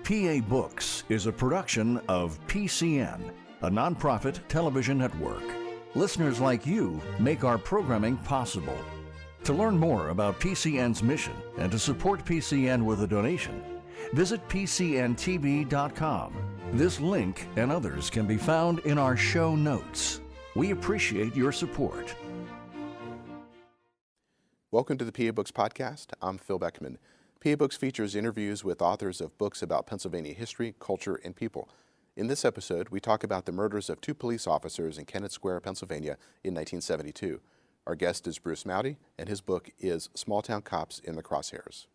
PA Books is a production of PCN, a nonprofit television network. Listeners like you make our programming possible. To learn more about PCN's mission and to support PCN with a donation, visit PCNTV.com. This link and others can be found in our show notes. We appreciate your support. Welcome to the PA Books Podcast. I'm Phil Beckman. PA Books features interviews with authors of books about Pennsylvania history, culture, and people. In this episode, we talk about the murders of two police officers in Kennett Square, Pennsylvania in 1972. Our guest is Bruce Mowday, and his book is Small Town Cops in the Crosshairs.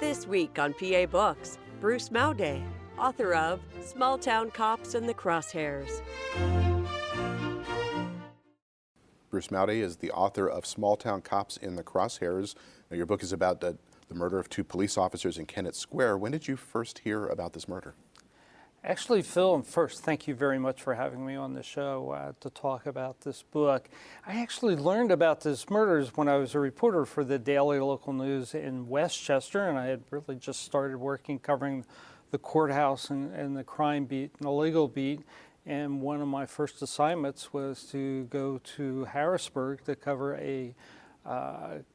This week on PA Books, Bruce Mowday, author of Small Town Cops in the Crosshairs. Bruce Mowday is the author of Small Town Cops in the Crosshairs. Now, your book is about the murder of two police officers in Kennett Square. When did you first hear about this murder? Actually, Phil, first, thank you very much for having me on the show to talk about this book. I actually learned about this murders when I was a reporter for the Daily Local News in Westchester, and I had really just started working covering the courthouse and the crime beat and the legal beat. And one of my first assignments was to go to Harrisburg to cover a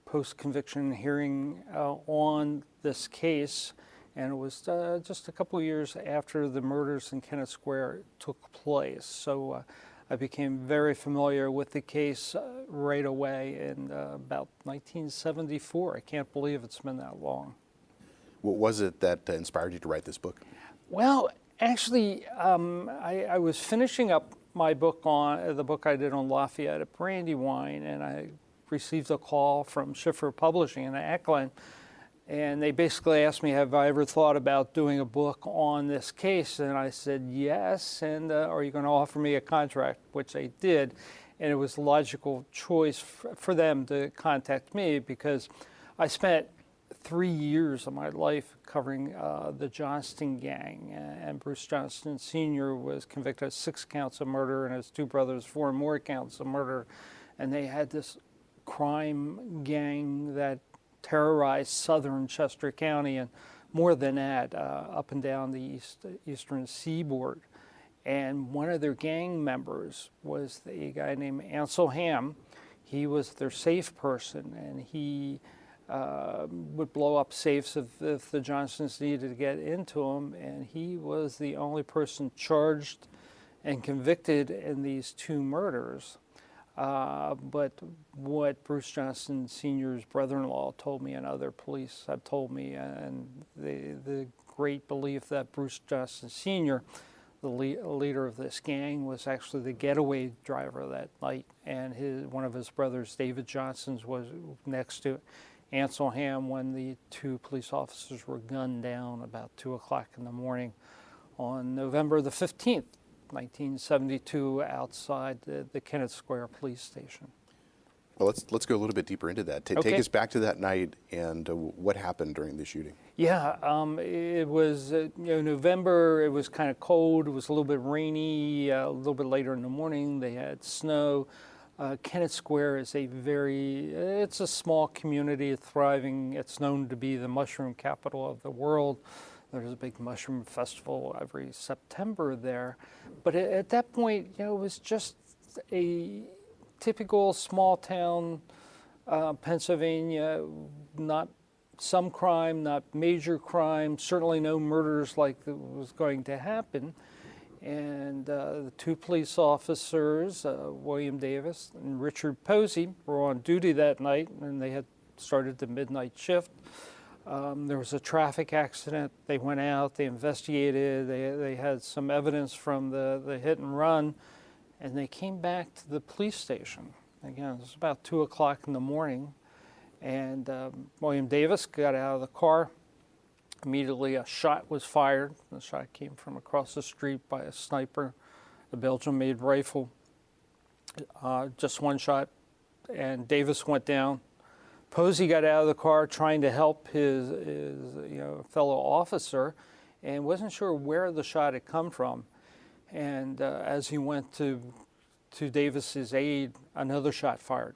post-conviction hearing on this case. And it was just a couple of years after the murders in Kennett Square took place. So I became very familiar with the case right away in about 1974. I can't believe it's been that long. What was it that inspired you to write this book? Well, actually, I was finishing up my book on the book I did on Lafayette at Brandywine, and I received a call from Schiffer Publishing in Ackland, and they basically asked me, have I ever thought about doing a book on this case? And I said yes, and are you going to offer me a contract? Which they did, and it was a logical choice for them to contact me because I spent 3 years of my life covering the Johnston gang, and Bruce Johnston Sr. was convicted of 6 counts of murder and his 2 brothers 4 more counts of murder, and they had this crime gang that terrorized southern Chester County and more than that, up and down the eastern seaboard. And one of their gang members was a guy named Ansel Ham. He was their safe person, and he would blow up safes if the Johnstons needed to get into them, and he was the only person charged and convicted in these 2 murders. But what Bruce Johnston Sr.'s brother-in-law told me and other police have told me, and the great belief that Bruce Johnston Sr., the leader of this gang, was actually the getaway driver that night, and one of his brothers, David Johnston, was next to Ansel Ham when the 2 police officers were gunned down about 2 o'clock in the morning on November the 15th, 1972, outside the Kennett Square police station. Well, let's go a little bit deeper into that. Okay. Take us back to that night and what happened during the shooting. Yeah, it was November. It was kind of cold. It was a little bit rainy. A little bit later in the morning, they had snow. Kennett Square is it's a small community, thriving. It's known to be the mushroom capital of the world. There's a big mushroom festival every September there. But at that point, it was just a typical small town, Pennsylvania, not some crime, not major crime, certainly no murders like that was going to happen. And the 2 police officers, William Davis and Richard Posey, were on duty that night, and they had started the midnight shift. There was a traffic accident. They went out, they investigated, they had some evidence from the hit and run, and they came back to the police station. Again, it was about 2 o'clock in the morning, and William Davis got out of the car. Immediately, a shot was fired. The shot came from across the street by a sniper, a Belgian-made rifle. Just one shot, and Davis went down. Posey got out of the car trying to help his fellow officer, and wasn't sure where the shot had come from. And as he went to to Davis's aid, another shot fired.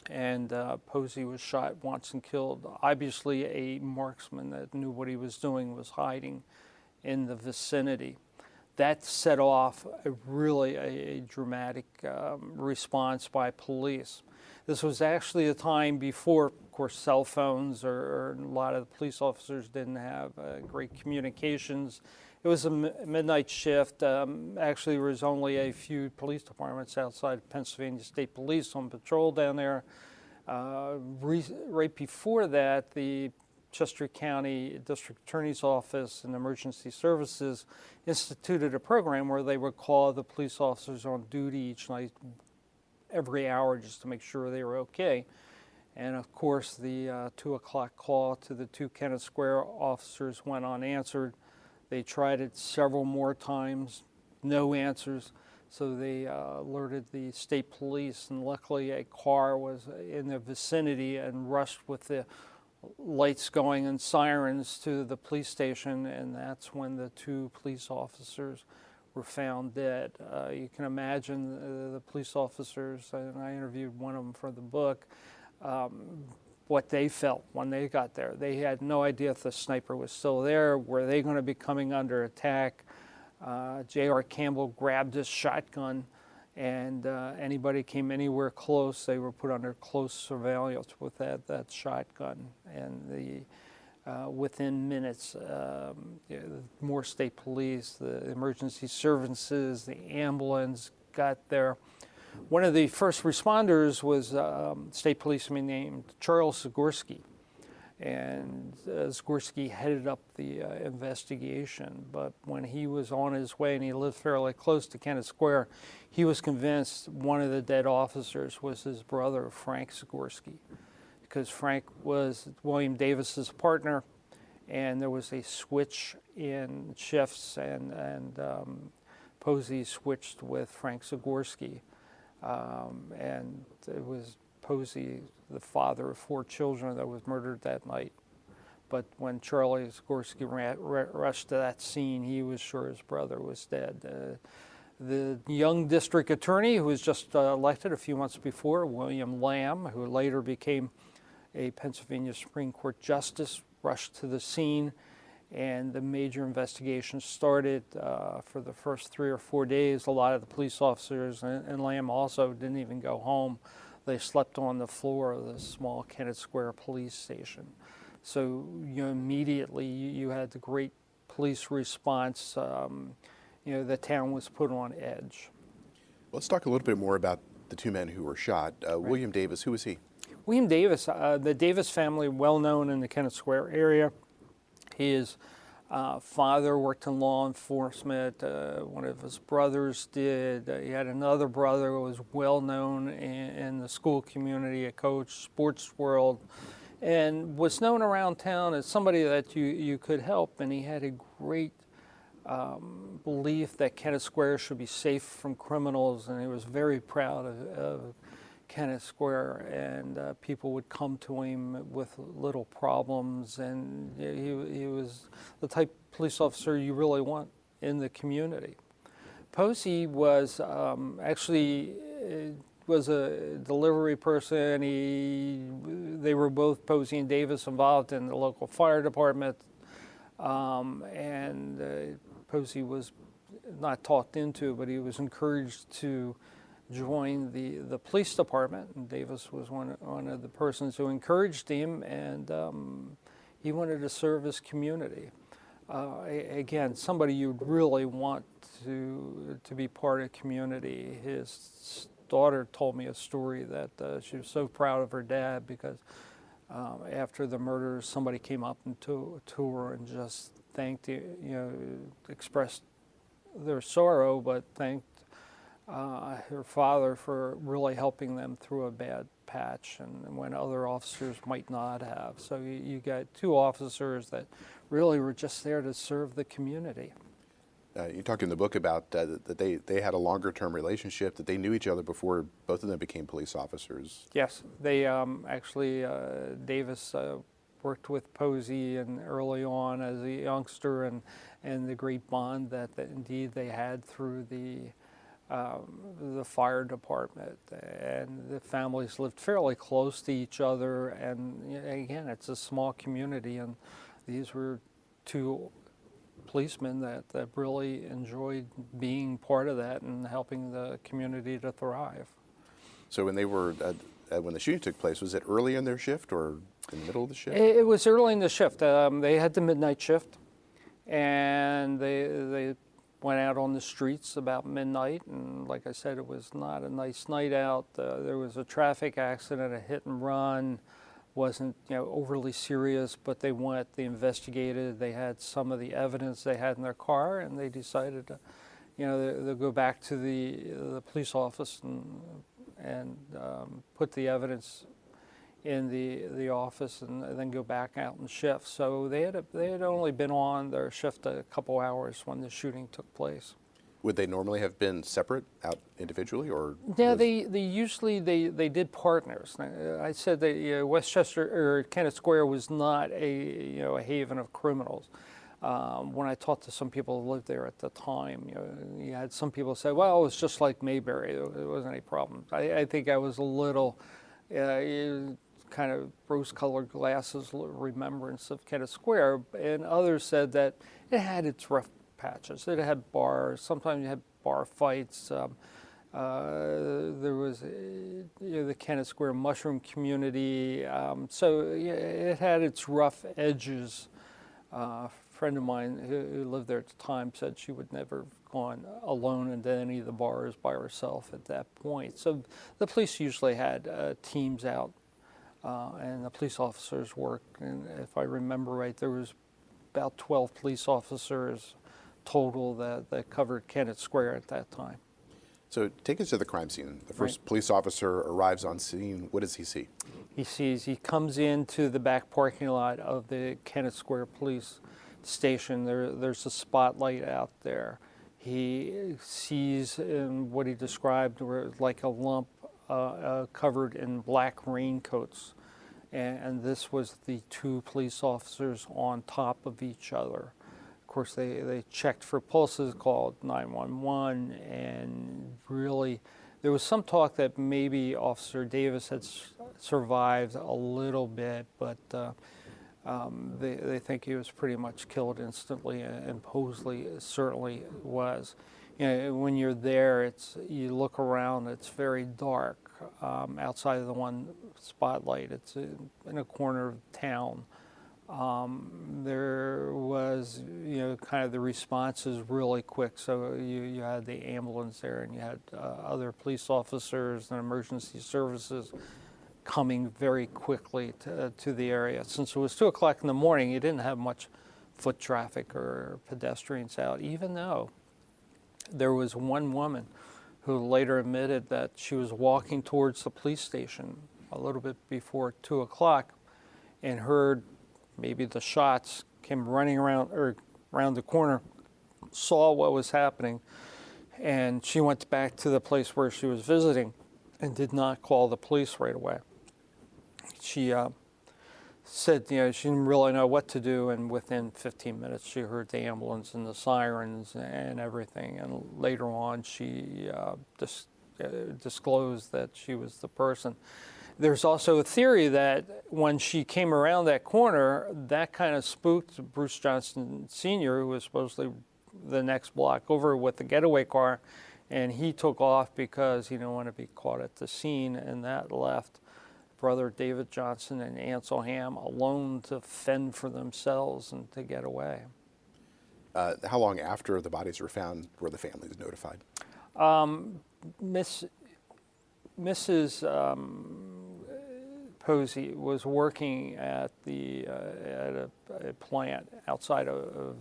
And Posey was shot once and killed. Obviously, a marksman that knew what he was doing was hiding in the vicinity. That set off a dramatic response by police. This was actually a time before, of course, cell phones, or a lot of the police officers didn't have great communications. It was a midnight shift. Actually, there was only a few police departments outside Pennsylvania State Police on patrol down there. Right before that, the Chester County District Attorney's Office and Emergency Services instituted a program where they would call the police officers on duty each night, every hour, just to make sure they were okay. And of course, the 2 o'clock call to the 2 Kennett Square officers went unanswered. They tried it several more times, no answers. So they alerted the state police, and luckily a car was in the vicinity and rushed with the lights going and sirens to the police station, and that's when the 2 police officers were found dead. You can imagine the police officers, and I interviewed one of them for the book, what they felt when they got there. They had no idea if the sniper was still there. Were they going to be coming under attack? J.R. Campbell grabbed his shotgun, and anybody came anywhere close, they were put under close surveillance with that shotgun. And within minutes, more state police, the emergency services, the ambulance got there. One of the first responders was state policeman named Charles Zagorski. And Zagorski headed up the investigation. But when he was on his way, and he lived fairly close to Kennett Square, he was convinced one of the dead officers was his brother, Frank Zagorski, because Frank was William Davis's partner, and there was a switch in shifts, and Posey switched with Frank Zagorski, and it was Posey, the father of 4 children, that was murdered that night. But when Charlie Zagorski rushed to that scene, he was sure his brother was dead. The young district attorney, who was just elected a few months before, William Lamb, who later became a Pennsylvania Supreme Court justice, rushed to the scene, and the major investigation started. For the first 3 or 4 days, a lot of the police officers, and Lamb also, didn't even go home. They slept on the floor of the small Kennett Square police station. So immediately you had the great police response. The town was put on edge. Let's talk a little bit more about the 2 men who were shot. William Davis, who was he? William Davis, the Davis family, well known in the Kennett Square area. His father worked in law enforcement. One of his brothers did. He had another brother who was well known in the school community, a coach, sports world, and was known around town as somebody that you could help. And he had a great belief that Kennett Square should be safe from criminals, and he was very proud of Kennett Square, and people would come to him with little problems, and he was the type of police officer you really want in the community. Posey was was a delivery person. They were both, Posey and Davis, involved in the local fire department, and Posey was not talked into, but he was encouraged to join the police department, and Davis was one of the persons who encouraged him, and he wanted to serve his community. Again, somebody you'd really want to be part of community. His daughter told me a story that she was so proud of her dad because after the murder, somebody came up to her and just thanked, expressed their sorrow, but thanked her father for really helping them through a bad patch, and when other officers might not have. So you got 2 officers that really were just there to serve the community. You talk in the book about that they had a longer-term relationship, that they knew each other before both of them became police officers. Yes, they actually, Davis worked with Posey and early on as a youngster, and the great bond that indeed they had through the the fire department, and the families lived fairly close to each other. And again, it's a small community, and these were two policemen that really enjoyed being part of that and helping the community to thrive. So when they were when the shooting took place, was it early in their shift or in the middle of the shift? It was early in the shift. They had the midnight shift, and they went out on the streets about midnight. And like I said, it was not a nice night out. There was a traffic accident, a hit and run. Wasn't overly serious, but they investigated. They had some of the evidence they had in their car, and they decided to, they'll go back to the police office and put the evidence in the office, and then go back out and shift. So they had only been on their shift a couple hours when the shooting took place. Would they normally have been separate out individually, or? Yeah, they usually did partners. I said that Westchester or Kennett Square was not a haven of criminals. When I talked to some people who lived there at the time, you had some people say, "Well, it was just like Mayberry. There wasn't any problem." I think I was a little kind of rose-colored glasses remembrance of Kennett Square, and others said that it had its rough patches. It had bars. Sometimes you had bar fights. There was the Kennett Square mushroom community. So it had its rough edges. A friend of mine who lived there at the time said she would never have gone alone into any of the bars by herself at that point. So the police usually had teams out, and the police officers worked. And if I remember right, there was about 12 police officers total that covered Kennett Square at that time. So take us to the crime scene. The first police officer arrives on scene. What does he see? He comes into the back parking lot of the Kennett Square police station. There's a spotlight out there. He sees in what he described were like a lump covered in black raincoats. And this was the two police officers on top of each other. Of course, they checked for pulses, called 911, and really there was some talk that maybe Officer Davis had survived a little bit, but they think he was pretty much killed instantly, and Posey certainly was. When you're there, you look around, it's very dark. Outside of the one spotlight, it's in a corner of town. There was, kind of the response is really quick. So you had the ambulance there, and you had other police officers and emergency services coming very quickly to the area. Since it was 2 o'clock in the morning, you didn't have much foot traffic or pedestrians out, even though there was one woman who later admitted that she was walking towards the police station a little bit before 2 o'clock and heard maybe the shots, came running around the corner, saw what was happening, and she went back to the place where she was visiting and did not call the police right away. She said, she didn't really know what to do, and within 15 minutes she heard the ambulance and the sirens and everything, and later on she disclosed that she was the person. There's also a theory that when she came around that corner, that kind of spooked Bruce Johnston Sr., who was supposedly the next block over with the getaway car, and he took off because he didn't want to be caught at the scene, and that left brother David Johnston and Ansel Ham alone to fend for themselves and to get away. How long after the bodies were found were the families notified? Mrs. Posey was working at a plant outside of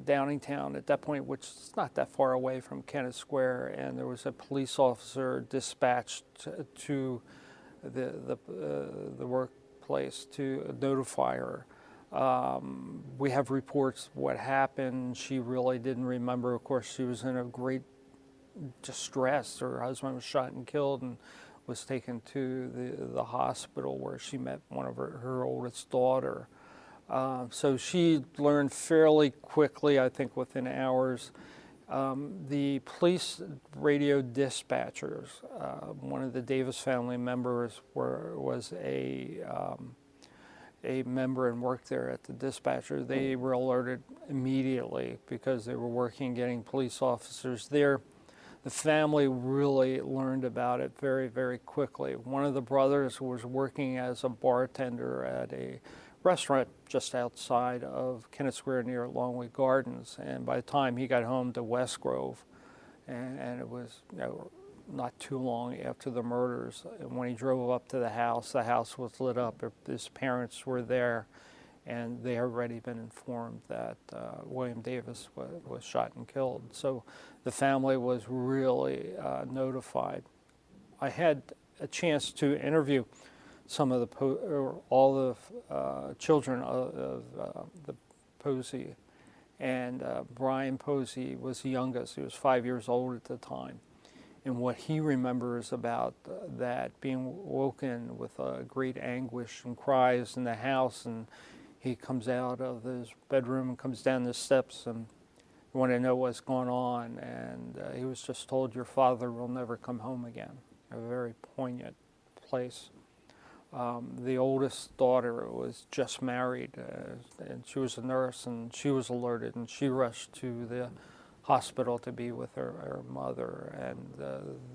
Downingtown at that point, which is not that far away from Kennett Square, and there was a police officer dispatched to the workplace to notify her. We have reports what happened. She really didn't remember. Of course, she was in a great distress. Her husband was shot and killed and was taken to the hospital where she met one of her oldest daughter. So she learned fairly quickly, I think within hours. The police radio dispatchers, one of the Davis family members was a member and worked there at the dispatcher. They were alerted immediately because they were working getting police officers there. The family really learned about it very, very quickly. One of the brothers was working as a bartender at a restaurant just outside of Kennett Square near Longwood Gardens, and by the time he got home to West Grove, and it was not too long after the murders, and when he drove up to the house was lit up. His parents were there, and they had already been informed that William Davis was shot and killed. So the family was really notified. I had a chance to interview some of all the children of the Posey, and Brian Posey was the youngest. He was 5 years old at the time, and what he remembers about that, being woken with great anguish and cries in the house, and he comes out of his bedroom and comes down the steps and wanted to know what's going on, and he was just told, "Your father will never come home again." A very poignant place. The oldest daughter was just married, and she was a nurse, and she was alerted, and she rushed to the hospital to be with her mother, and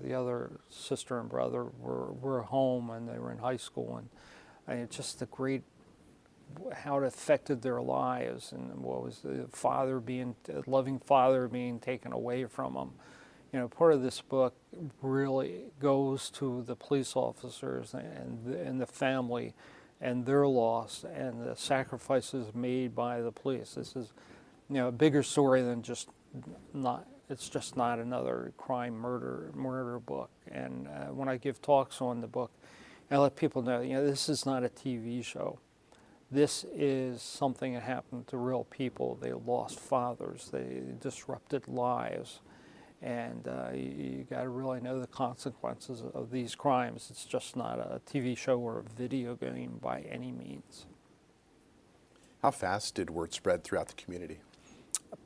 the other sister and brother were home, and they were in high school, and it's just the great, how it affected their lives, and what was the loving father being taken away from them. Part of this book really goes to the police officers and the family and their loss and the sacrifices made by the police. This is, a bigger story than it's just not another crime murder book. And when I give talks on the book, I let people know, this is not a TV show. This is something that happened to real people. They lost fathers. They disrupted lives. And you got to really know the consequences of these crimes. It's just not a TV show or a video game by any means. How fast did word spread throughout the community?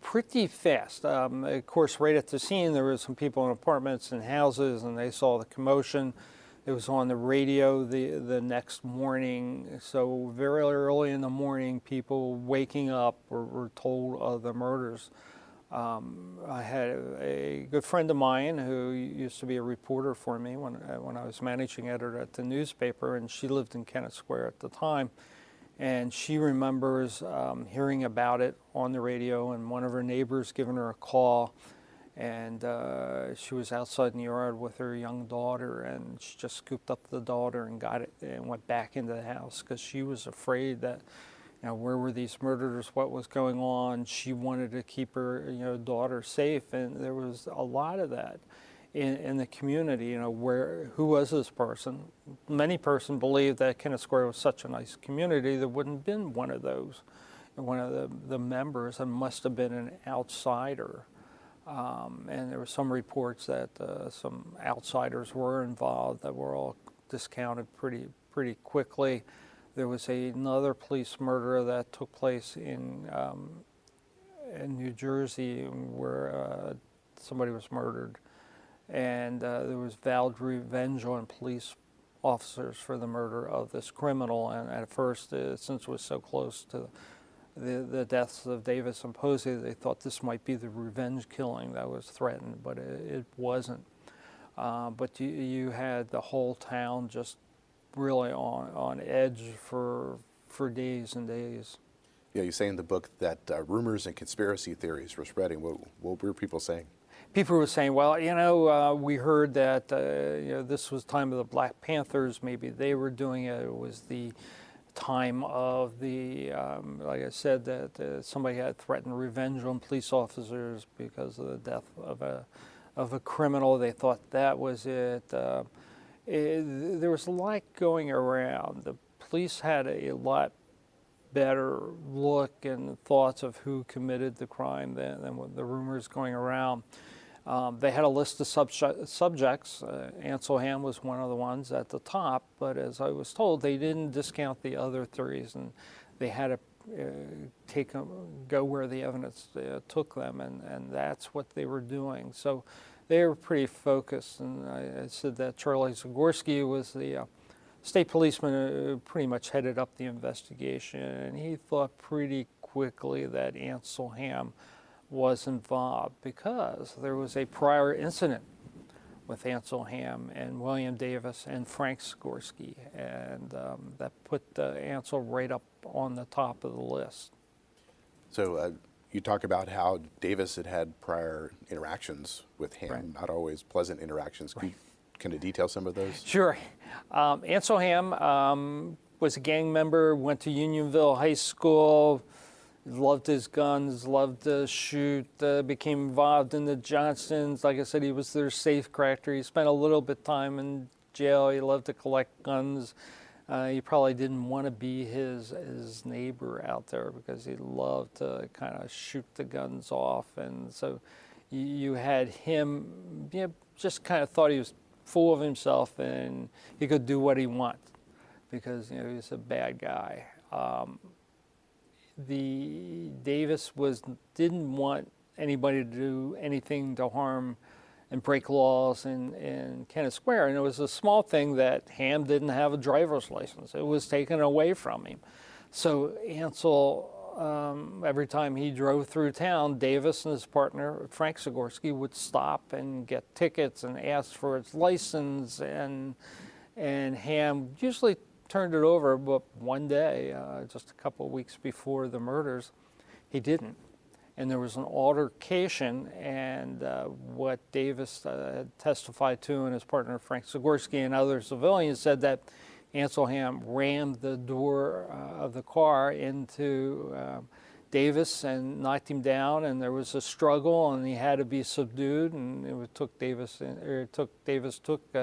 Pretty fast. Of course, right at the scene, there were some people in apartments and houses, and they saw the commotion. It was on the radio the next morning. So very early in the morning, people waking up were told of the murders. I had a good friend of mine who used to be a reporter for me when I was managing editor at the newspaper, and she lived in Kennett Square at the time. And she remembers hearing about it on the radio, and one of her neighbors giving her a call. And she was outside in the yard with her young daughter, and she just scooped up the daughter and got it and went back into the house because she was afraid that, where were these murderers? What was going on? She wanted to keep her, daughter safe, and there was a lot of that in the community. Who was this person? Many persons believed that Kennett Square was such a nice community there wouldn't have been one of those. One of the members must have been an outsider, and there were some reports that some outsiders were involved that were all discounted pretty quickly. There was another police murder that took place in New Jersey where somebody was murdered, and there was vowed revenge on police officers for the murder of this criminal. And at first, since it was so close to the deaths of Davis and Posey, they thought this might be the revenge killing that was threatened, but it wasn't. But you had the whole town just really on edge for days and days. Yeah, you say in the book that rumors and conspiracy theories were spreading. What were people saying? People were saying, well, we heard that this was time of the Black Panthers. Maybe they were doing it. It was the time of the, like I said, that somebody had threatened revenge on police officers because of the death of a criminal. They thought that was it. There was a lot going around. The police had a lot better look and thoughts of who committed the crime than what the rumors going around. They had a list of subjects. Ansel Ham was one of the ones at the top, but as I was told, they didn't discount the other theories, and they had go where the evidence took them, and that's what they were doing. So they were pretty focused, and I said that Charlie Zagorski was the state policeman who pretty much headed up the investigation, and he thought pretty quickly that Ansel Ham was involved because there was a prior incident with Ansel Ham and William Davis and Frank Zagorski, and that put Ansel right up on the top of the list. So you talk about how Davis had prior interactions with Ham, Right. not always pleasant interactions. Can you kind of detail some of those? Sure. Ansel Ham was a gang member, went to Unionville High School, loved his guns, loved to shoot, became involved in the Johnstons. Like I said, he was their safecracker. He spent a little bit of time in jail. He loved to collect guns. He probably didn't want to be his neighbor out there because he loved to kind of shoot the guns off. And so you had him, just kind of thought he was full of himself and he could do what he wanted because he was a bad guy. The Davis didn't want anybody to do anything to harm and break laws in Kennett Square, and it was a small thing that Ham didn't have a driver's license. It was taken away from him. So Ansel, every time he drove through town, Davis and his partner Frank Zagorski would stop and get tickets and ask for its license, and Ham usually turned it over, but one day, just a couple of weeks before the murders, he didn't. And there was an altercation, and what Davis had testified to, and his partner Frank Zagorski and other civilians said that Ansel Ham rammed the door of the car into Davis and knocked him down, and there was a struggle, and he had to be subdued, and Davis took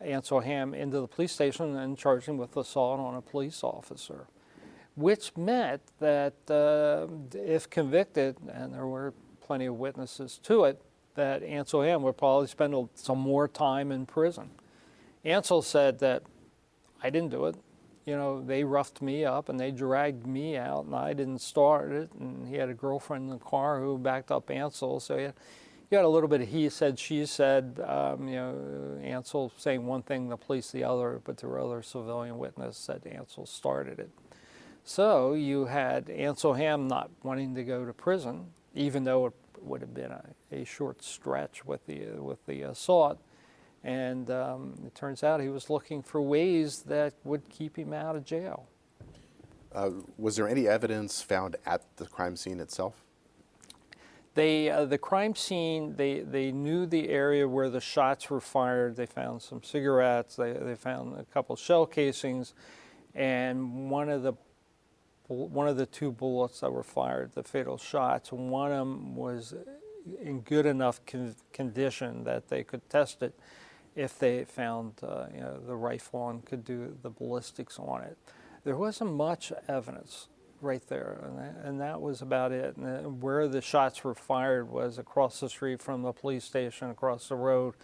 Ansel Ham into the police station and charged him with assault on a police officer, which meant that if convicted, and there were plenty of witnesses to it, that Ansel Ham would probably spend some more time in prison. Ansel said that, I didn't do it. They roughed me up and they dragged me out and I didn't start it. And he had a girlfriend in the car who backed up Ansel, so you got a little bit of he said, she said, Ansel saying one thing, the police the other, but there were other civilian witnesses said Ansel started it. So you had Ansel Ham not wanting to go to prison, even though it would have been a short stretch with the assault. And it turns out he was looking for ways that would keep him out of jail. Was there any evidence found at the crime scene itself? The crime scene, they knew the area where the shots were fired. They found some cigarettes. They found a couple shell casings, and one of the two bullets that were fired, the fatal shots, one of them was in good enough condition that they could test it if they found the rifle and could do the ballistics on it. There wasn't much evidence right there, and that was about it. And where the shots were fired was across the street from the police station, across the road,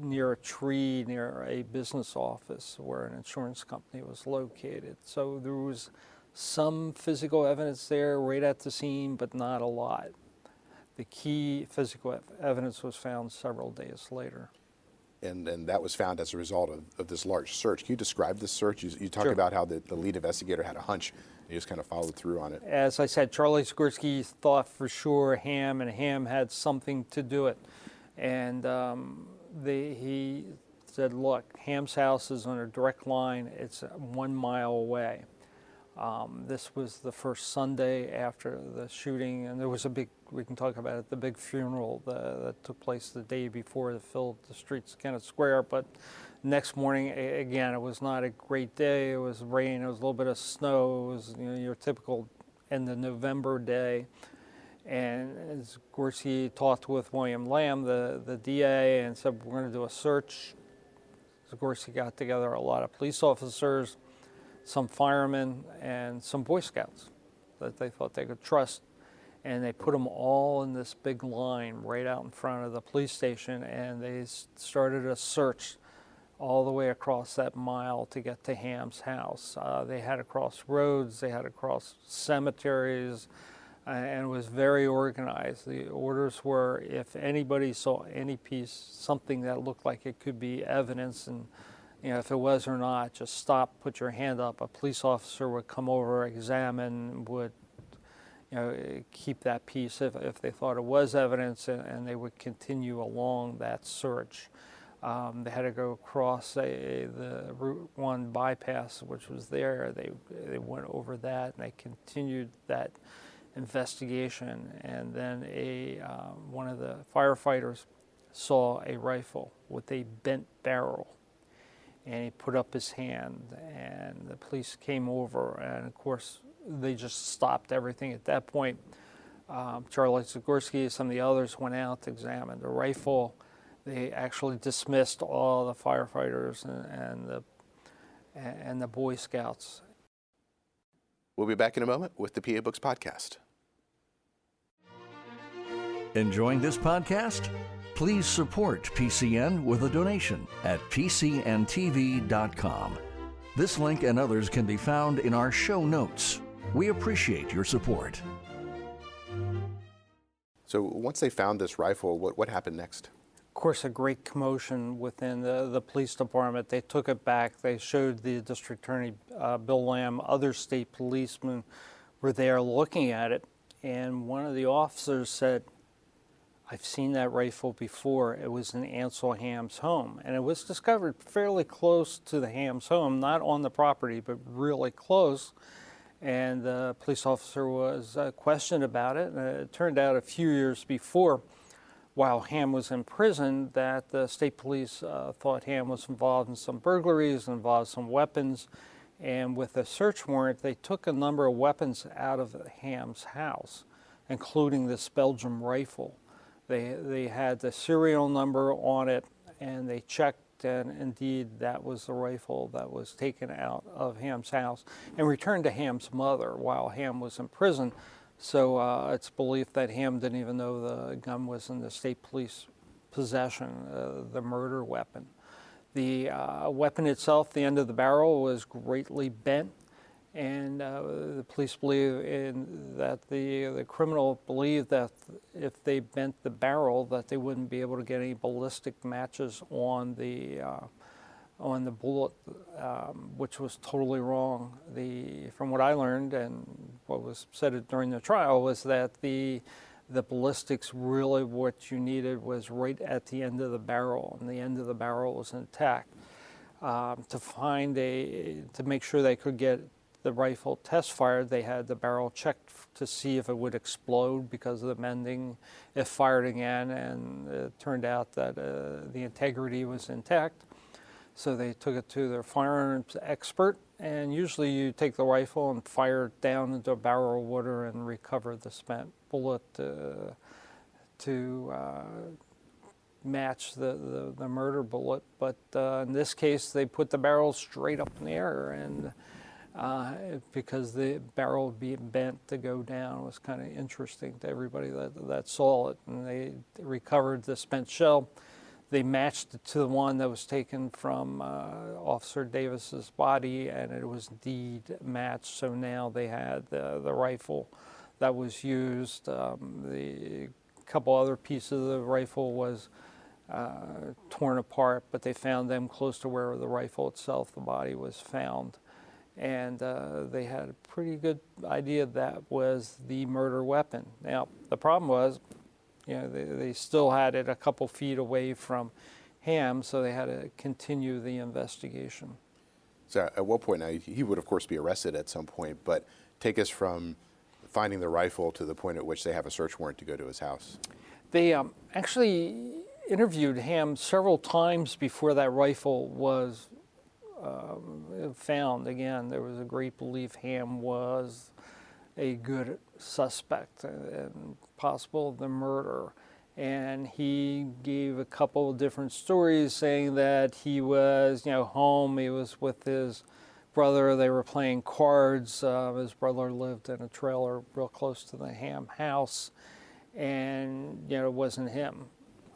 near a tree near a business office where an insurance company was located. So there was some physical evidence there right at the scene, but not a lot. The key physical evidence was found several days later. And that was found as a result of this large search. Can you describe this search? You talk Sure. about how the lead investigator had a hunch. He just kind of followed through on it. As I said, Charlie Zagorski thought for sure Ham had something to do it. And he said, look, Ham's house is on a direct line. It's 1 mile away. This was the first Sunday after the shooting, and there was we can talk about it, the big funeral that took place the day before that filled the streets of Kennett Square. But next morning, again, it was not a great day. It was rain, it was a little bit of snow. It was your typical end of November day. And Zagorski talked with William Lamb, the DA, and said, we're going to do a search. Zagorski got together a lot of police officers, some firemen, and some Boy Scouts that they thought they could trust. And they put them all in this big line right out in front of the police station, and they started a search all the way across that mile to get to Ham's house. They had to cross roads, they had to cross cemeteries, and it was very organized. The orders were, if anybody saw any piece, something that looked like it could be evidence, and if it was or not, just stop, put your hand up. A police officer would come over, examine, would keep that piece if they thought it was evidence, and they would continue along that search. They had to go across the Route 1 bypass, which was there. They went over that, and they continued that investigation. And then one of the firefighters saw a rifle with a bent barrel, and he put up his hand, and the police came over, and of course they just stopped everything at that point. Charlie Zagorski, some of the others went out to examine the rifle. They actually dismissed all the firefighters and the Boy Scouts. We'll be back in a moment with the PA Books Podcast. Enjoying this podcast? Please support PCN with a donation at pcntv.com. This link and others can be found in our show notes. We appreciate your support. So once they found this rifle, what happened next? Of course, a great commotion within the police department. They took it back. They showed the district attorney, Bill Lamb. Other state policemen were there looking at it. And one of the officers said, "I've seen that rifle before. It was in Ansel Ham's home." And it was discovered fairly close to the Ham's home, not on the property, but really close. And the police officer was questioned about it. And it turned out a few years before, while Ham was in prison, that the state police thought Ham was involved in some burglaries, involved some weapons, and with a search warrant, they took a number of weapons out of Ham's house, including this Belgium rifle. They had the serial number on it, and they checked, and indeed that was the rifle that was taken out of Ham's house and returned to Ham's mother while Ham was in prison. So it's believed that Ham didn't even know the gun was in the state police possession, the murder weapon. The weapon itself, the end of the barrel, was greatly bent, and the police believe that the criminal believed that if they bent the barrel, that they wouldn't be able to get any ballistic matches on the bullet, which was totally wrong. From what I learned and what was said during the trial was that the ballistics, really what you needed was right at the end of the barrel, and the end of the barrel was intact. To make sure they could get the rifle test fired, they had the barrel checked to see if it would explode because of the mending if fired again, and it turned out that the integrity was intact. So they took it to their firearms expert, and usually you take the rifle and fire it down into a barrel of water and recover the spent bullet to match the murder bullet. But in this case, they put the barrel straight up in the air, and because the barrel being bent to go down was kind of interesting to everybody that saw it, and they recovered the spent shell. They matched it to the one that was taken from Officer Davis's body, and it was indeed matched. So now they had the rifle that was used. The couple other pieces of the rifle was torn apart, but they found them close to where the rifle itself, the body, was found. And they had a pretty good idea that was the murder weapon. Now, the problem was, they still had it a couple feet away from Ham, so they had to continue the investigation. So at what point, now he would of course be arrested at some point, but take us from finding the rifle to the point at which they have a search warrant to go to his house. They actually interviewed Ham several times before that rifle was found. Again, there was a great belief Ham was a good suspect and possible the murderer. And he gave a couple of different stories saying that he was, home, he was with his brother, they were playing cards. His brother lived in a trailer real close to the Ham house, and, it wasn't him.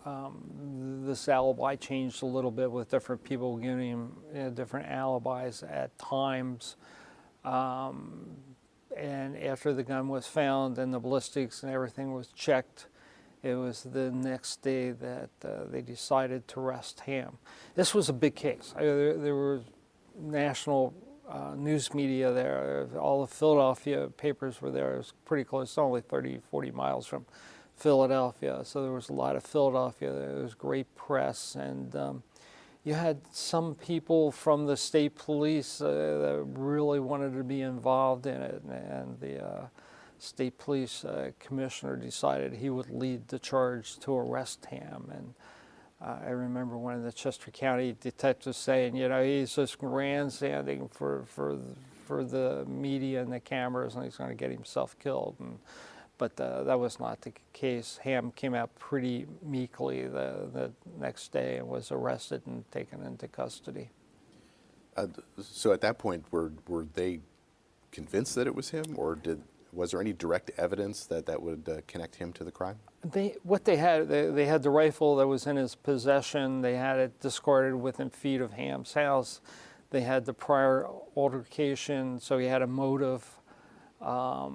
this alibi changed a little bit with different people giving him different alibis at times. And after the gun was found and the ballistics and everything was checked, it was the next day that they decided to arrest Ham. This was a big case. There were national news media there. All the Philadelphia papers were there. It was pretty close, only 30, 40 miles from Philadelphia. So there was a lot of Philadelphia there. There was great press. And you had some people from the state police that really wanted to be involved in it. And the state police commissioner decided he would lead the charge to arrest Ham. And I remember one of the Chester County detectives saying, you know, he's just grandstanding for the media and the cameras, and he's going to get himself killed. But that was not the case. Ham came out pretty meekly the next day and was arrested and taken into custody. So at that point, were they convinced that it was him, or was there any direct evidence that would connect him to the crime? They had the rifle that was in his possession. They had it discarded within feet of Ham's house. They had the prior altercation, so he had a motive. I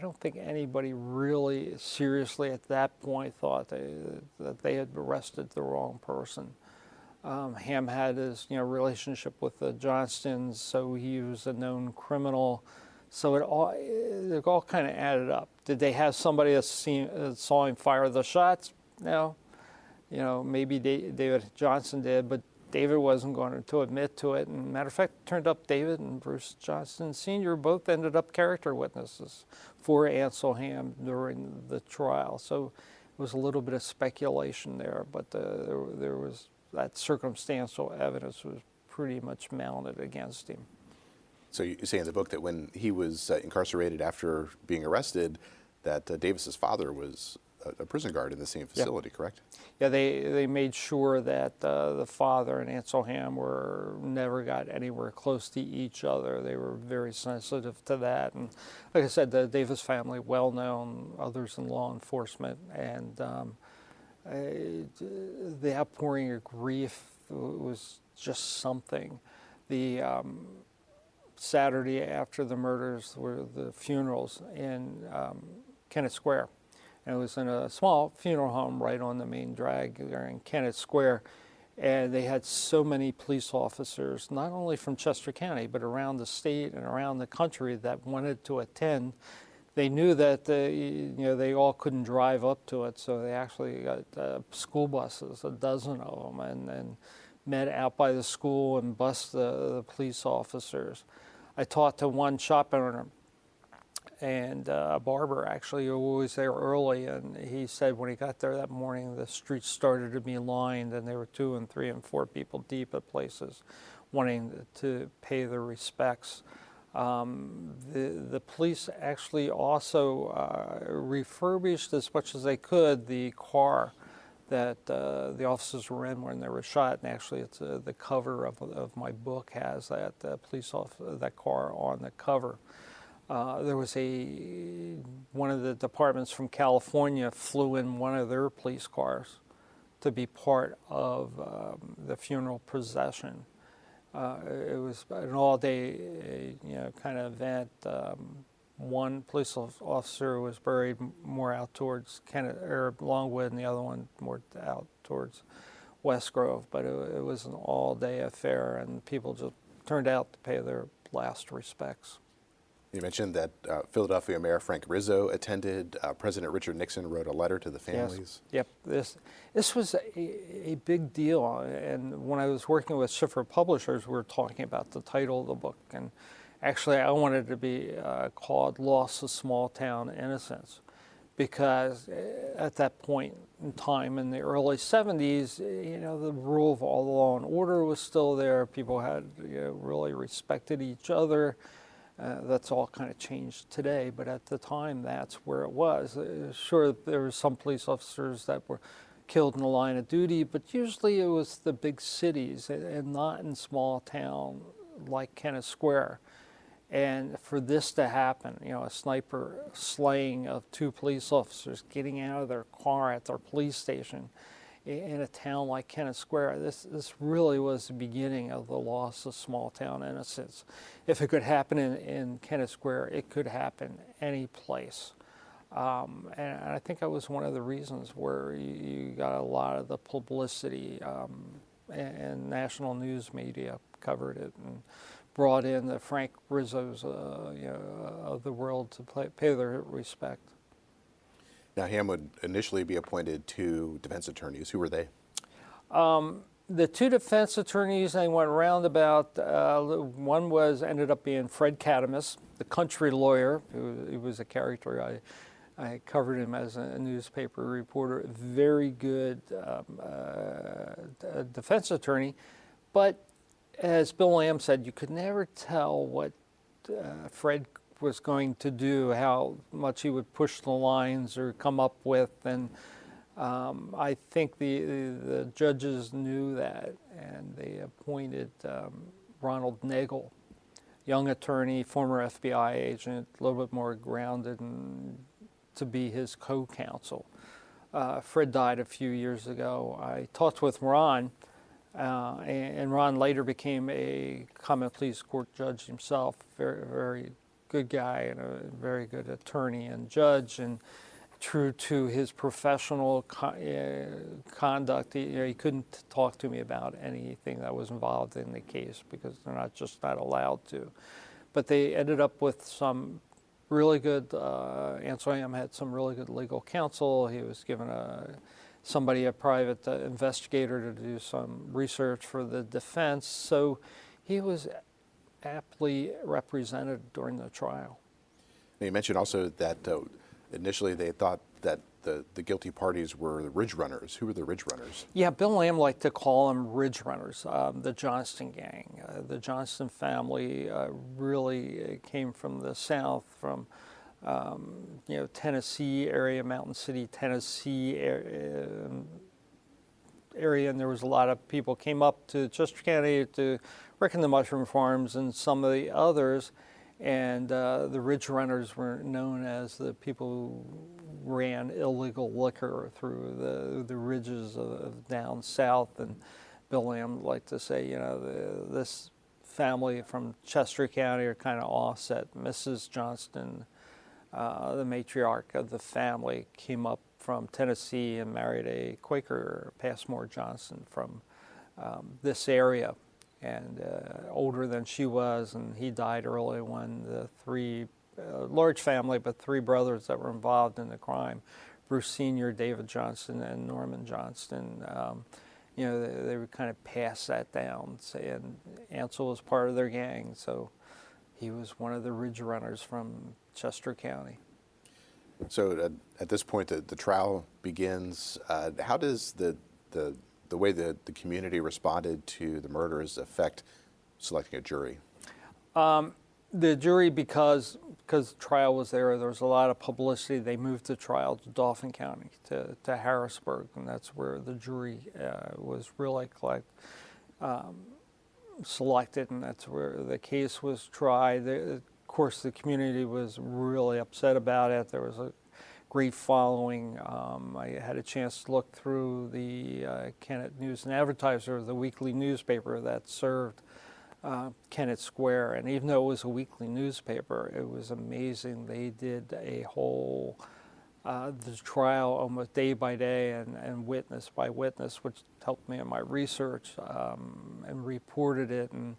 don't think anybody really seriously at that point thought that they had arrested the wrong person. Ham had his relationship with the Johnstons, so he was a known criminal. So it all kind of added up. Did they have somebody that saw him fire the shots? No. Maybe David Johnston did, but David wasn't going to admit to it. And matter of fact, it turned up David and Bruce Johnston Sr. both ended up character witnesses for Ansel Ham during the trial. So it was a little bit of speculation there, but there was that circumstantial evidence was pretty much mounted against him. So you say in the book that when he was incarcerated after being arrested, that Davis's father was a prison guard in the same facility, correct? Yeah, they made sure that the father and Ansel Ham never got anywhere close to each other. They were very sensitive to that. And like I said, the Davis family, well known, others in law enforcement, and the outpouring of grief was just something. The Saturday after the murders were the funerals in Kennett Square. And it was in a small funeral home right on the main drag there in Kennett Square. And they had so many police officers, not only from Chester County, but around the state and around the country that wanted to attend. They knew that they all couldn't drive up to it, so they actually got school buses, a dozen of them, and met out by the school and bussed the police officers. I talked to one shop owner and a barber, actually, who was there early, and he said when he got there that morning, the streets started to be lined, and there were 2 and 3 and 4 people deep at places wanting to pay their respects. The police actually also refurbished as much as they could the car that the officers were in when they were shot, and actually it's the cover of my book has that that car on the cover. There was one of the departments from California flew in one of their police cars to be part of the funeral procession. It was an all-day, kind of event. One police officer was buried more out towards Longwood, and the other one more out towards West Grove. But it was an all-day affair, and people just turned out to pay their last respects. You mentioned that Philadelphia Mayor Frank Rizzo attended. President Richard Nixon wrote a letter to the families. Yes. Yep. This was a big deal. And when I was working with Schiffer Publishers, we were talking about the title of the book. And actually, I wanted it to be called Loss of Small Town Innocence, because at that point in time, in the early 70s, the rule of all law and order was still there. People had really respected each other. That's all kind of changed today, but at the time, that's where it was. Sure, there were some police officers that were killed in the line of duty, but usually it was the big cities and not in small town like Kennett Square. And for this to happen, a sniper slaying of 2 police officers, getting out of their car at their police station in a town like Kennett Square, this really was the beginning of the loss of small town innocence. If it could happen in Kennett Square, it could happen any place. And I think that was one of the reasons where you got a lot of the publicity, and national news media covered it and brought in the Frank Rizzos of the world to pay their respect. Now, Ham would initially be appointed 2 defense attorneys. Who were they? The 2 defense attorneys, they went roundabout. One ended up being Fred Catamus, the country lawyer. He was a character. I covered him as a newspaper reporter. Very good defense attorney, but as Bill Lamb said, you could never tell what Fred was going to do, how much he would push the lines or come up with, and I think the judges knew that, and they appointed Ronald Nagel, young attorney, former FBI agent, a little bit more grounded, and to be his co-counsel. Fred died a few years ago. I talked with Ron, and Ron later became a common pleas court judge himself. Very, very good guy and a very good attorney and judge, and true to his professional conduct. He couldn't talk to me about anything that was involved in the case because they're not allowed to. But they ended up with some really good, Ansel Am had some really good legal counsel. He was given a private investigator to do some research for the defense. So he was aptly represented during the trial. Now, you mentioned also that initially they thought that the guilty parties were the Ridge Runners. Who were the Ridge Runners? Yeah, Bill Lamb liked to call them Ridge Runners, the Johnston gang. The Johnston family really came from the South, from Tennessee area, Mountain City, Tennessee area, and there was a lot of people came up to Chester County to work in the mushroom farms and some of the others, and the Ridge Runners were known as the people who ran illegal liquor through the ridges of down south. And Bill Lamb liked to say, this family from Chester County are kind of offset. Mrs. Johnston, the matriarch of the family, came up from Tennessee and married a Quaker, Passmore Johnston, from this area, and older than she was, and he died early when the 3, large family, but 3 brothers that were involved in the crime, Bruce Sr., David Johnston, and Norman Johnston, they would kind of pass that down, and Ansel was part of their gang, so he was one of the Ridge Runners from Chester County. So at this point, the trial begins. How does the way that the community responded to the murders affect selecting a jury? The jury, because the trial was there was a lot of publicity. They moved the trial to Dauphin County, to Harrisburg, and that's where the jury was really selected, and that's where the case was tried. Of course, the community was really upset about it. There was a great following. I had a chance to look through the Kennett News and Advertiser, the weekly newspaper that served Kennett Square, and even though it was a weekly newspaper, it was amazing. They did a whole the trial almost day by day and witness by witness, which helped me in my research, and reported it, and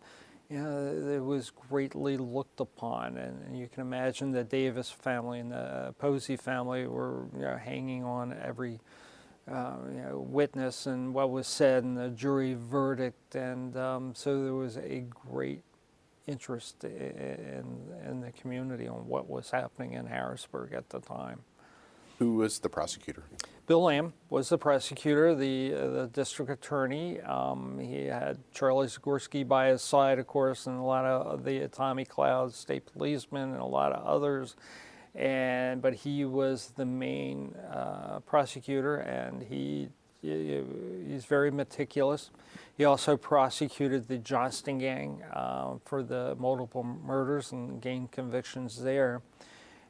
it was greatly looked upon. And you can imagine the Davis family and the Posey family were hanging on every witness and what was said in the jury verdict, and so there was a great interest in the community on what was happening in Harrisburg at the time. Who was the prosecutor? Bill Lamb was the prosecutor, the district attorney. He had Charlie Zagorski by his side, of course, and a lot of the Tommy Cloud state policemen and a lot of others. But he was the main prosecutor, and he he's very meticulous. He also prosecuted the Johnston gang for the multiple murders and gained convictions there.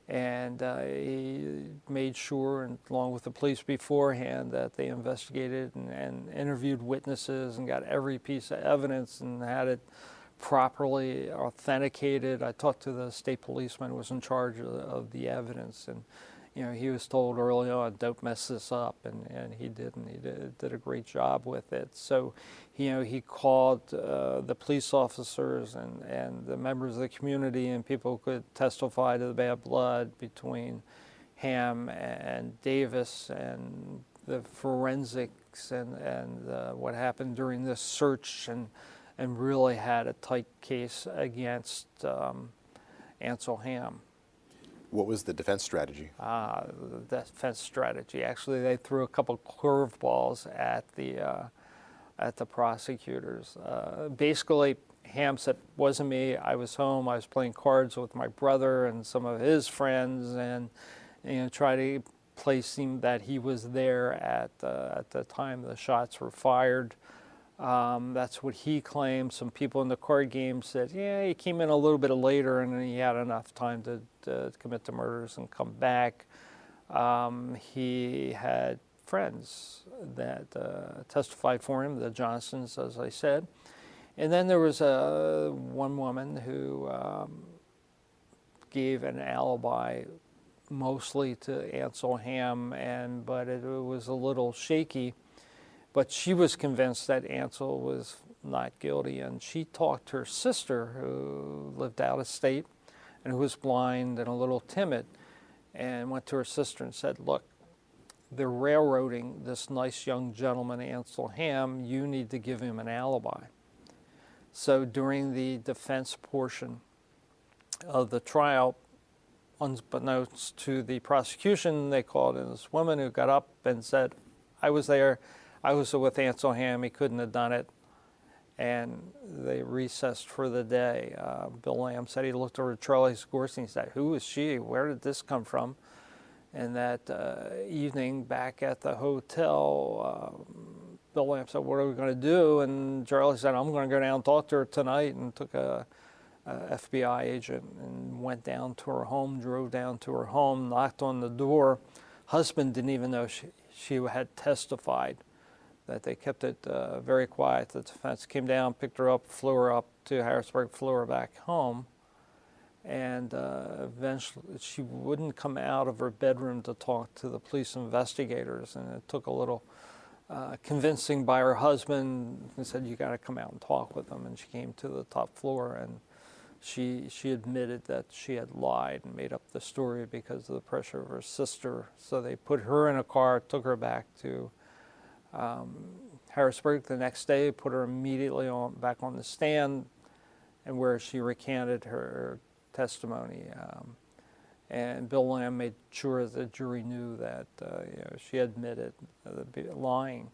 And he made sure, and along with the police beforehand, that they investigated and interviewed witnesses and got every piece of evidence and had it properly authenticated. I talked to the state policeman who was in charge of the evidence, and he was told early on, don't mess this up, and he didn't. He did a great job with it. So, he called the police officers and the members of the community, and people could testify to the bad blood between Ham and Davis and the forensics and what happened during this search, and really had a tight case against Ansel Ham. What was the defense strategy? The defense strategy. Actually, they threw a couple curveballs at the prosecutors. Basically, Ham said, "Wasn't me. I was home. I was playing cards with my brother and some of his friends, and try to place him that he was there at the time the shots were fired." That's what he claimed. Some people in the card game said, yeah, he came in a little bit later and he had enough time to commit the murders and come back. He had friends that testified for him, the Johnstons, as I said. And then there was one woman who gave an alibi mostly to Ansel Ham, but it was a little shaky. But she was convinced that Ansel was not guilty, and she talked to her sister, who lived out of state and who was blind and a little timid, and went to her sister and said, look, they're railroading this nice young gentleman, Ansel Ham. You need to give him an alibi. So during the defense portion of the trial, unbeknownst to the prosecution, they called in this woman who got up and said, I was there. I was with Ansel Ham. He couldn't have done it. And they recessed for the day. Bill Lamb said he looked over at Charlie Scorsese and said, who is she? Where did this come from? And that evening back at the hotel, Bill Lamb said, what are we going to do? And Charlie said, I'm going to go down and talk to her tonight, and took a FBI agent and went down to her home, drove down to her home, knocked on the door. Husband didn't even know she had testified, that they kept it very quiet. The defense came down, picked her up, flew her up to Harrisburg, flew her back home. And eventually she wouldn't come out of her bedroom to talk to the police investigators. And it took a little convincing by her husband, who said, you got to come out and talk with them. And she came to the top floor, and she admitted that she had lied and made up the story because of the pressure of her sister. So they put her in a car, took her back to Harrisburg the next day, put her immediately back on the stand, and where she recanted her testimony. And Bill Lamb made sure the jury knew that she admitted lying.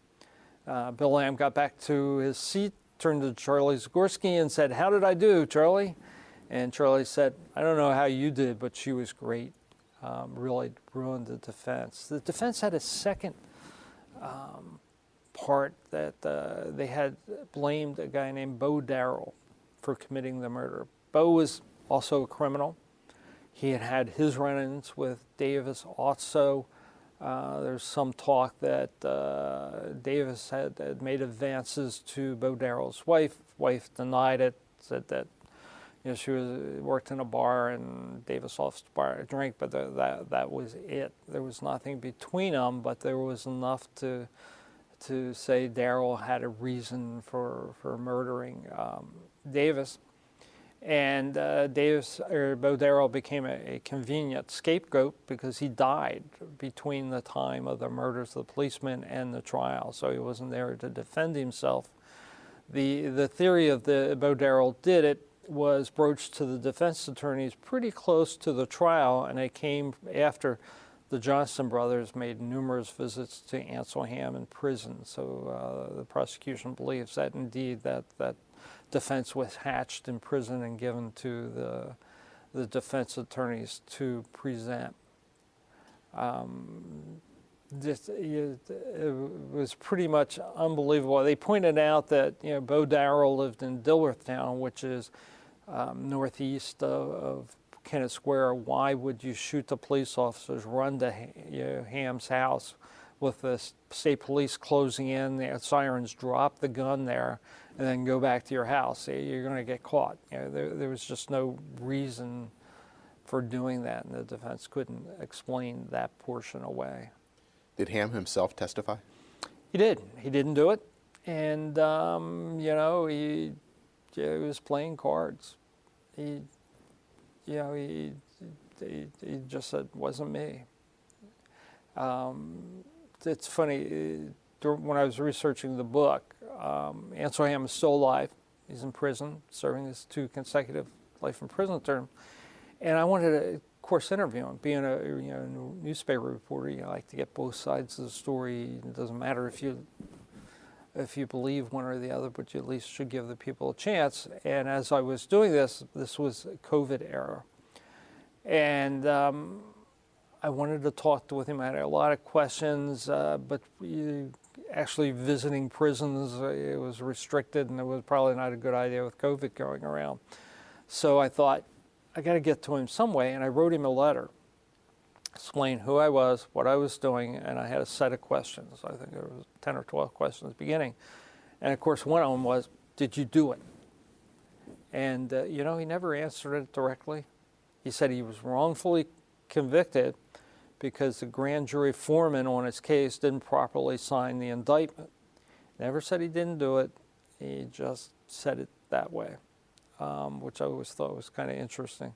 Bill Lamb got back to his seat, turned to Charlie Scorsese and said, how did I do, Charlie? And Charlie said, I don't know how you did, but she was great. Really ruined the defense. The defense had a second part that they had blamed a guy named Bo Darrell for committing the murder. Bo was also a criminal. He had had his run-ins with Davis also. There's some talk that Davis had made advances to Bo Darrell's wife. Wife denied it, said that she worked in a bar and Davis offered to buy her a drink, but that was it. There was nothing between them, but there was enough to say Darrell had a reason for murdering Davis. And Bo Darrell became a convenient scapegoat because he died between the time of the murders of the policemen and the trial, so he wasn't there to defend himself. The theory of the Bo Darrell did it was broached to the defense attorneys pretty close to the trial, and it came after the Johnston brothers made numerous visits to Ansel Ham in prison. So the prosecution believes that indeed that defense was hatched in prison and given to the defense attorneys to present. it was pretty much unbelievable. They pointed out that Bo Darrell lived in Dilworthtown, which is northeast of Kennett Square. Why would you shoot the police officers, run to Ham's house with the state police closing in, the sirens, drop the gun there, and then go back to your house? You're going to get caught. There was just no reason for doing that, and the defense couldn't explain that portion away. Did Ham himself testify? He did. He didn't do it, and he was playing cards. He just said, "Wasn't me." It's funny. When I was researching the book, Ansel Ham is still alive. He's in prison, serving his 2 consecutive life in prison terms. And I wanted to, of course, interview him. Being a newspaper reporter, you like to get both sides of the story. It doesn't matter if you believe one or the other, but you at least should give the people a chance. And as I was doing this was COVID era. And I wanted to talk with him. I had a lot of questions, but actually visiting prisons, it was restricted, and it was probably not a good idea with COVID going around. So I thought, I got to get to him some way, and I wrote him a letter, explain who I was, what I was doing, and I had a set of questions. I think there was 10 or 12 questions beginning. And of course, one of them was, did you do it? And, he never answered it directly. He said he was wrongfully convicted because the grand jury foreman on his case didn't properly sign the indictment. Never said he didn't do it. He just said it that way, which I always thought was kind of interesting.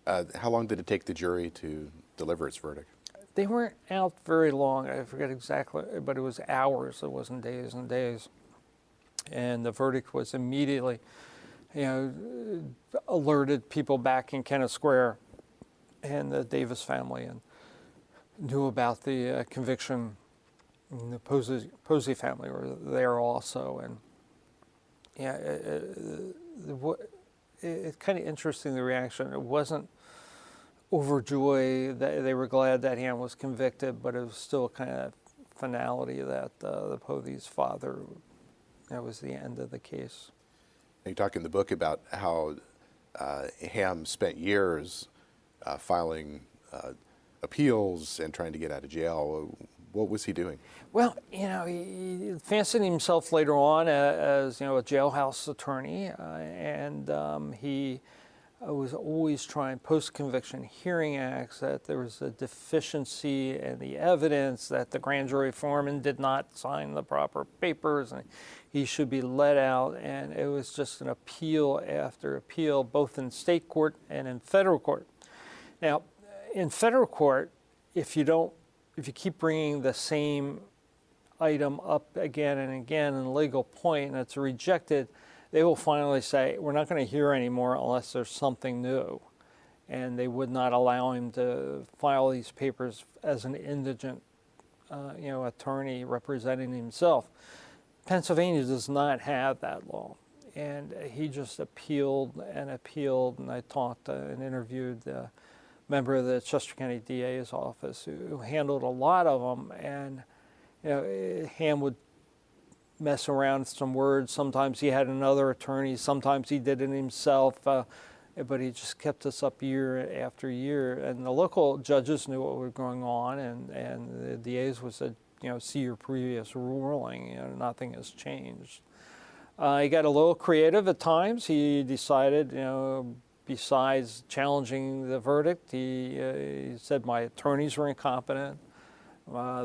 How long did it take the jury to deliver its verdict? They weren't out very long. I forget exactly, but it was hours. It wasn't days and days. And the verdict was immediately, alerted people back in Kennett Square and the Davis family, and knew about the conviction. And the Posey family were there also, and it's kind of interesting, the reaction. It wasn't overjoyed that they were glad that Ham was convicted, but it was still kind of finality that the Posey's father, that was the end of the case. You talk in the book about how Ham spent years filing appeals and trying to get out of jail. What was he doing? Well, he fancied himself later on as a jailhouse attorney, and he was always trying, post-conviction hearing acts, that there was a deficiency in the evidence, that the grand jury foreman did not sign the proper papers, and he should be let out. And it was just an appeal after appeal, both in state court and in federal court. Now, in federal court, if you keep bringing the same item up again and again in a legal point and it's rejected, they will finally say, we're not going to hear anymore unless there's something new. And they would not allow him to file these papers as an indigent attorney representing himself. Pennsylvania does not have that law. And he just appealed, and I talked and interviewed the member of the Chester County DA's office who handled a lot of them, and Ham would mess around with some words. Sometimes he had another attorney, sometimes he did it himself, but he just kept us up year after year. And the local judges knew what was going on, and the DA's was said, see your previous ruling, nothing has changed. He got a little creative at times. He decided, besides challenging the verdict, he said my attorneys were incompetent,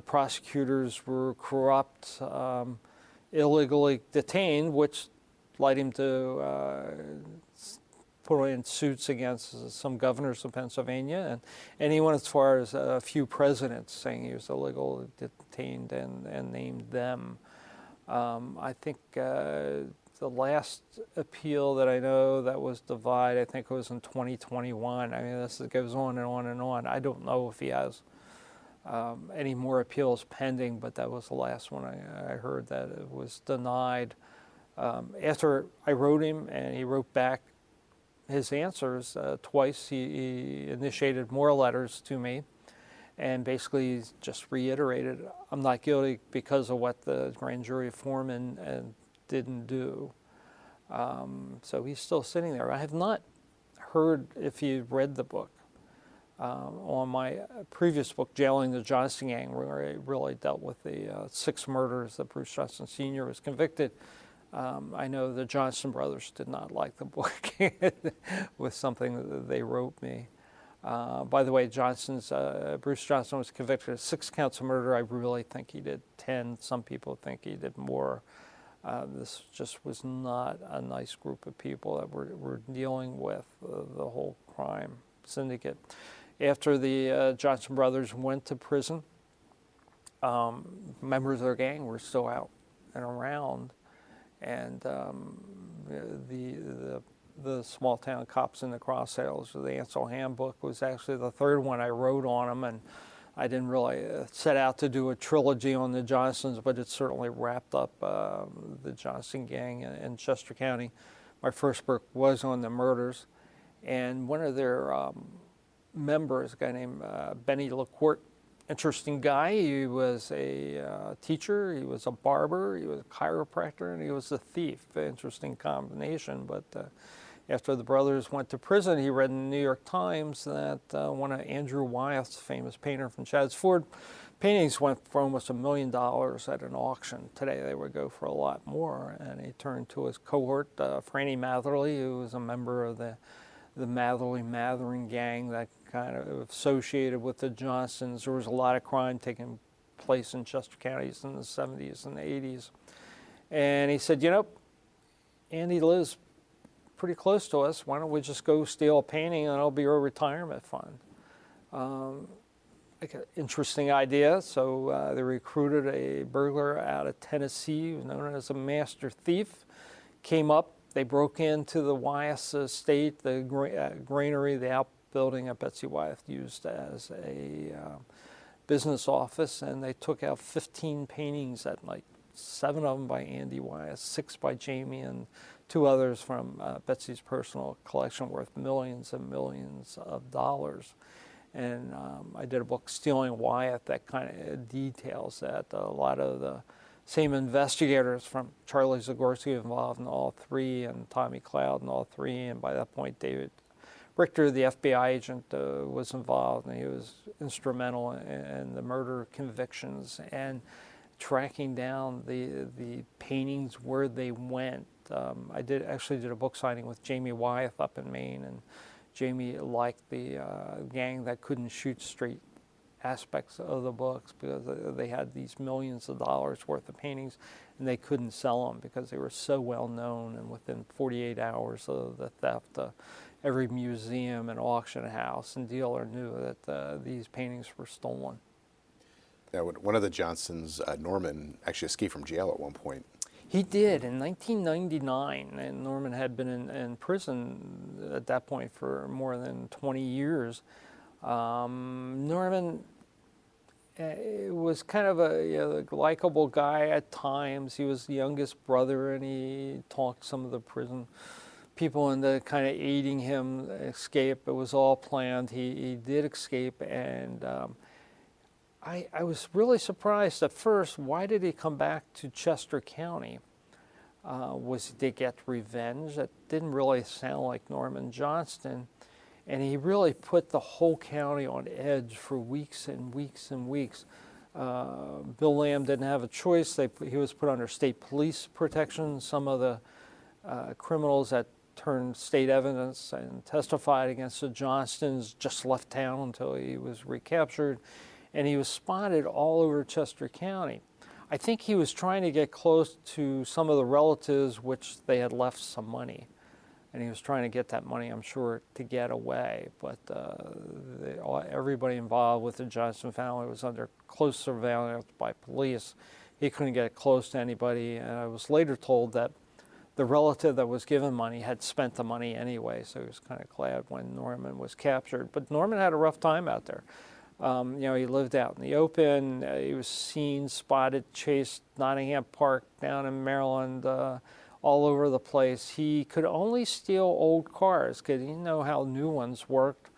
prosecutors were corrupt, illegally detained, which led him to put in suits against some governors of Pennsylvania, and he went as far as a few presidents, saying he was illegally detained and named them. I think the last appeal that I know that was divided, I think it was in 2021. I mean, this goes on and on and on. I don't know if he has any more appeals pending, but that was the last one I heard that it was denied. After I wrote him and he wrote back his answers twice, he initiated more letters to me, and basically just reiterated, I'm not guilty because of what the grand jury foreman didn't do. So he's still sitting there. I have not heard if you read the book. On my previous book, Jailing the Johnston Gang, where I really dealt with the 6 murders that Bruce Johnston Sr. was convicted. I know the Johnston brothers did not like the book with something that they wrote me. By the way, Bruce Johnston was convicted of 6 counts of murder. I really think he did 10. Some people think he did more. This just was not a nice group of people that were dealing with the whole crime syndicate. After the Johnston brothers went to prison, members of their gang were still out and around, and the small town cops in the Crosshairs, the Ansel Handbook, was actually the 3rd one I wrote on them, and I didn't really set out to do a trilogy on the Johnstons, but it certainly wrapped up the Johnston gang in Chester County. My first book was on the murders, and one of their members, a guy named Benny LaCourte, interesting guy. He was a teacher, he was a barber, he was a chiropractor, and he was a thief. Interesting combination. But after the brothers went to prison, he read in the New York Times that one of Andrew Wyeth's, famous painter from Chadds Ford, paintings went for almost $1 million at an auction. Today they would go for a lot more. And he turned to his cohort, Franny Matherly, who was a member of the Matherly-Mathering gang that kind of associated with the Johnstons. There was a lot of crime taking place in Chester counties in the 70s and the 80s. And he said, Andy lives pretty close to us. Why don't we just go steal a painting and it'll be our retirement fund? Like an interesting idea. So they recruited a burglar out of Tennessee who was known as a master thief. Came up. They broke into the Wyeth's estate, the granary, the outbuilding that Betsy Wyeth used as a business office, and they took out 15 paintings that night, 7 of them by Andy Wyeth, 6 by Jamie, and 2 others from Betsy's personal collection worth millions and millions of dollars. And I did a book, Stealing Wyeth, that kind of details that. A lot of the same investigators from Charlie Zagorski involved in all 3, and Tommy Cloud in all 3, and by that point David Richter, the FBI agent, was involved, and he was instrumental in the murder convictions and tracking down the paintings, where they went. I actually did a book signing with Jamie Wyeth up in Maine, and Jamie liked the gang that couldn't shoot straight aspects of the books because they had these millions of dollars worth of paintings and they couldn't sell them because they were so well known, and within 48 hours of the theft, every museum and auction house and dealer knew that these paintings were stolen. Now, one of the Johnstons, Norman, actually escaped from jail at one point. He did in 1999, and Norman had been in prison at that point for more than 20 years. Norman was kind of a likable guy at times. He was the youngest brother, and he talked some of the prison people into kind of aiding him escape. It was all planned. He did escape, and I was really surprised at first. Why did he come back to Chester County? Was to get revenge? That didn't really sound like Norman Johnston. And he really put the whole county on edge for weeks and weeks and weeks. Bill Lamb didn't have a choice. He was put under state police protection. Some of the criminals that turned state evidence and testified against the Johnstons just left town until he was recaptured. And he was spotted all over Chester County. I think he was trying to get close to some of the relatives which they had left some money. And he was trying to get that money, I'm sure, to get away. But everybody involved with the Johnston family was under close surveillance by police. He couldn't get close to anybody. And I was later told that the relative that was given money had spent the money anyway, so he was kind of glad when Norman was captured. But Norman had a rough time out there. He lived out in the open. He was seen, spotted, chased Nottingham Park down in Maryland, all over the place. He could only steal old cars because he didn't know how new ones worked.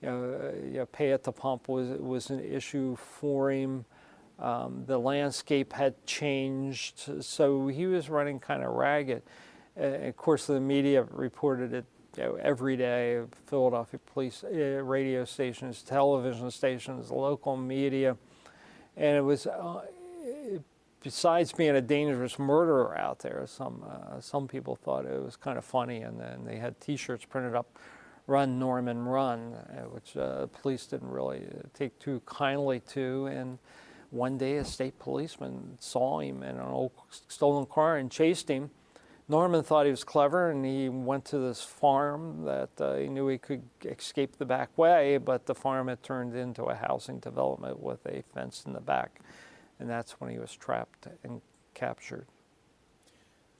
pay at the pump was an issue for him. The landscape had changed, so he was running kind of ragged. Of course, the media reported it every day. Philadelphia police radio stations, television stations, local media, and it was. Besides being a dangerous murderer out there, some people thought it was kind of funny, and then they had T-shirts printed up, "Run, Norman, run," which police didn't really take too kindly to. And one day, a state policeman saw him in an old stolen car and chased him. Norman thought he was clever, and he went to this farm that he knew he could escape the back way, but the farm had turned into a housing development with a fence in the back. And that's when he was trapped and captured.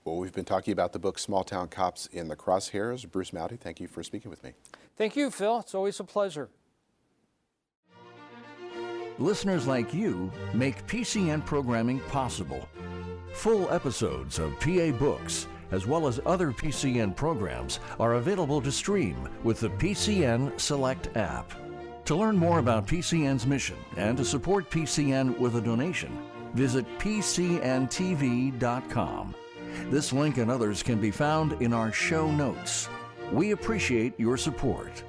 Well, we've been talking about the book Small Town Cops in the Crosshairs. Bruce Mowday, thank you for speaking with me. Thank you, Phil. It's always a pleasure. Listeners like you make PCN programming possible. Full episodes of PA Books, as well as other PCN programs, are available to stream with the PCN Select app. To learn more about PCN's mission and to support PCN with a donation, visit pcntv.com. This link and others can be found in our show notes. We appreciate your support.